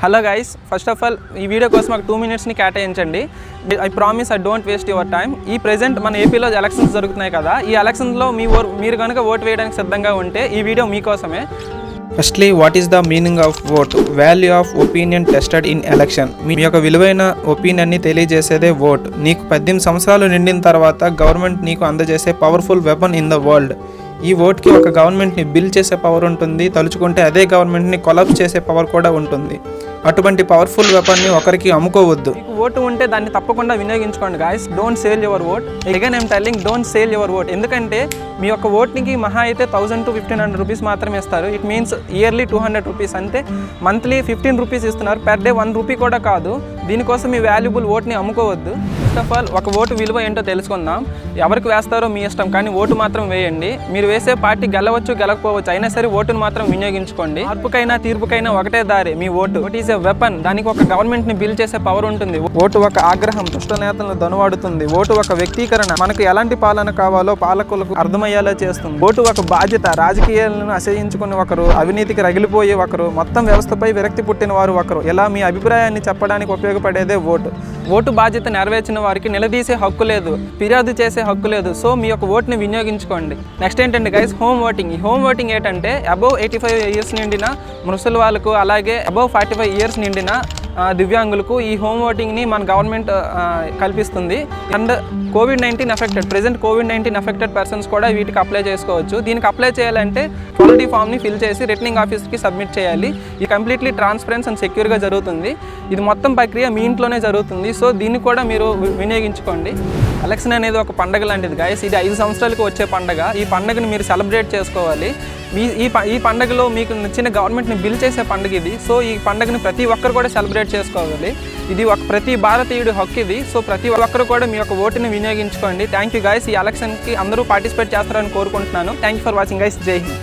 Hello guys, first of all ఈ video కోసం ఒక 2 minutesని కేటాయించండి. I promise I don't waste your time. ఈ ప్రెజెంట్ మన ఏపీలో ఎలక్షన్స్ జరుగుతున్నాయి కదా, ఈ ఎలక్షన్స్లో మీరు కనుక ఓటు వేయడానికి సిద్ధంగా ఉంటే ఈ వీడియో మీకోసమే. Firstly, what is the meaning of vote? Value of opinion tested in election. మీ యొక్క విలువైన ఒపీనియన్ని తెలియజేసేదే ఓట్. నీకు 18 సంవత్సరాలు నిండిన తర్వాత గవర్నమెంట్ నీకు అందజేసే powerful weapon in the world. ఈ ఓట్కి ఒక గవర్నమెంట్ని బిల్ చేసే పవర్ ఉంటుంది, తలుచుకుంటే అదే గవర్నమెంట్ని కొలాప్స్ చేసే పవర్ కూడా ఉంటుంది. అటువంటి పవర్ఫుల్ వెపన్ని ఒకరికి అమ్ముకోవద్దు. మీకు ఓటు ఉంటే దాన్ని తప్పకుండా వినియోగించుకోండి guys. Don't sell your vote. Again I'm telling, don't sell your vote. ఎందుకంటే మీ యొక్క ఓట్నికి మహా అయితే 1000 to 1500 రూపీస్ మాత్రమే ఇస్తారు. ఇట్ మీన్స్ ఇయర్లీ 200 రూపీస్, అంతే. మంత్లీ 15 రూపీస్ ఇస్తున్నారు, పెర్ డే 1 రూపీ కూడా కాదు. దీనికోసం మీ వాల్యుబుల్ ఓట్ని అమ్ముకోవద్దు. ఫస్ట్ ఆఫ్ ఆల్ ఒక ఓటు విలువ ఏంటో తెలుసుకుందాం. ఎవరికి వేస్తారో మీ ఇష్టం, కానీ ఓటు మాత్రం వేయండి. మీరు వేసే పార్టీ గెలవచ్చు గెలకపోవచ్చు, అయినా సరే ఓటును మాత్రం వినియోగించుకోండి. మార్పుకైనా తీర్పుకైనా ఒకటే దారి, మీ vote. Vote is a weapon. దానికి ఒక గవర్నమెంట్ని బిల్ చేసే పవర్ ఉంటుంది. ఓటు ఒక ఆగ్రహం, దుష్ట నేతలను దొనవాడుతుంది. ఓటు ఒక వ్యక్తీకరణ, మనకు ఎలాంటి పాలన కావాలో పాలకులకు అర్థమయ్యేలా చేస్తుంది. ఓటు ఒక బాధ్యత. రాజకీయాలను అసహించుకుని ఒకరు, అవినీతికి రగిలిపోయి ఒకరు, మొత్తం వ్యవస్థపై విరక్తి పుట్టిన వారు ఒకరు. ఇలా మీ అభిప్రాయాన్ని చెప్పడానికి ఉపయోగపడేదే ఓటు. ఓటు బాధ్యత నెరవేర్చిన వారికి నిలదీసే హక్కు లేదు, ఫిర్యాదు చేసే హక్కు లేదు. సో మీ యొక్క ఓటుని వినియోగించుకోండి. నెక్స్ట్ ఏంటంటే గైస్, హోమ్ ఓటింగ్. ఈ హోమ్ ఓటింగ్ ఏంటంటే అబవ్ 85 years నిండిన ముసలి వాళ్ళకు, అలాగే అబవ్ 45 years నిండిన దివ్యాంగులకు ఈ హోమ్ ఓటింగ్ని మన గవర్నమెంట్ కల్పిస్తుంది. And COVID-19 affected, present COVID-19 affected persons కూడా వీటికి అప్లై చేసుకోవచ్చు. దీనికి అప్లై చేయాలంటే క్వాలిటీ ఫామ్ని ఫిల్ చేసి రిటర్నింగ్ ఆఫీస్కి సబ్మిట్ చేయాలి. ఇది కంప్లీట్లీ ట్రాన్స్పరెన్స్ అండ్ సెక్యూర్గా జరుగుతుంది. ఇది మొత్తం ప్రక్రియ మీ ఇంట్లోనే జరుగుతుంది. సో దీన్ని కూడా మీరు వినియోగించుకోండి. ఎలక్షన్ అనేది ఒక పండగ లాంటిది గాయస్. ఇది 5 సంవత్సరాలకు వచ్చే పండగ. ఈ పండుగను మీరు సెలబ్రేట్ చేసుకోవాలి. ఈ పండుగలో మీకు నచ్చిన గవర్నమెంట్ని బిల్ చేసే పండుగ ఇది. సో ఈ పండుగని ప్రతి ఒక్కరు కూడా సెలబ్రేట్ చేసుకోవాలి. ఇది ప్రతి భారతీయుడి హక్కు ఇది. సో ప్రతి ఒక్కరు కూడా మీ యొక్క ఓటుని వినియోగించుకోండి. Thank you guys. ఈ ఎలక్షన్కి అందరూ పార్టిసిపేట్ చేస్తారని కోరుకుంటున్నాను. Thank you for watching guys. జై హింద్.